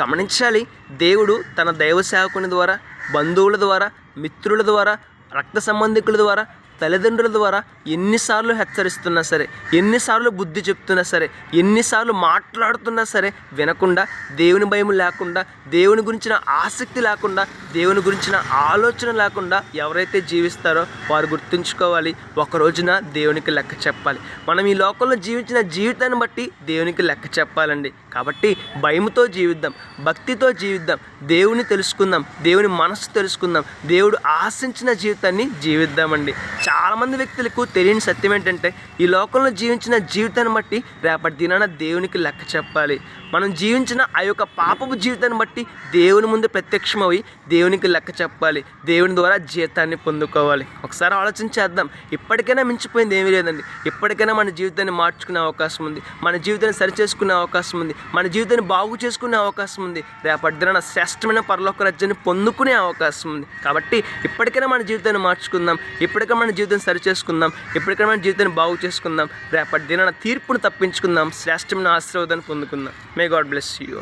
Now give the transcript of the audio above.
గమనించాలి. దేవుడు తన దైవ సేవకుని ద్వారా, బంధువుల ద్వారా, మిత్రుల ద్వారా, రక్త సంబంధికుల ద్వారా, తల్లిదండ్రుల ద్వారా ఎన్నిసార్లు హెచ్చరిస్తున్నా సరే, ఎన్నిసార్లు బుద్ధి చెప్తున్నా సరే, ఎన్నిసార్లు మాట్లాడుతున్నా సరే వినకుండా, దేవుని భయం లేకుండా, దేవుని గురించిన ఆసక్తి లేకుండా, దేవుని గురించిన ఆలోచన లేకుండా ఎవరైతే జీవిస్తారో వారు గుర్తుంచుకోవాలి, ఒక రోజున దేవునికి లెక్క చెప్పాలి. మనం ఈ లోకంలో జీవించిన జీవితాన్ని బట్టి దేవునికి లెక్క చెప్పాలండి. కాబట్టి భయంతో జీవిద్దాం, భక్తితో జీవిద్దాం, దేవుని తెలుసుకుందాం, దేవుని మనసు తెలుసుకుందాం, దేవుడు ఆశించిన జీవితాన్ని జీవిద్దామండి. చాలామంది వ్యక్తులకు తెలియని సత్యం ఏంటంటే, ఈ లోకంలో జీవించిన జీవితాన్ని బట్టి రేపటి దినాన దేవునికి లెక్క చెప్పాలి. మనం జీవించిన ఆ యొక్క పాపపు జీవితాన్ని బట్టి దేవుని ముందు ప్రత్యక్షమవి దేవునికి లెక్క చెప్పాలి. దేవుని ద్వారా జీవితాన్ని పొందుకోవాలి. ఒకసారి ఆలోచన చేద్దాం. ఇప్పటికైనా మించిపోయింది ఏమీ లేదండి. ఇప్పటికైనా మన జీవితాన్ని మార్చుకునే అవకాశం ఉంది, మన జీవితాన్ని సరిచేసుకునే అవకాశం ఉంది, మన జీవితాన్ని బాగు చేసుకునే అవకాశం ఉంది, రేపటి దినాన శ్రేష్టమైన పరలోక రాజ్యాన్ని పొందుకునే అవకాశం ఉంది. కాబట్టి ఇప్పటికైనా మన జీవితాన్ని మార్చుకుందాం, ఇప్పటికైనా మన జీవితాన్ని సరిచేసుకుందాం, ఇప్పటికైనా మన జీవితాన్ని బాగు చేసుకుందాం, రేపటి దినాన తీర్పును తప్పించుకుందాం, శ్రేష్టమైన ఆశీర్వాదాన్ని పొందుకుందాం. May God bless you.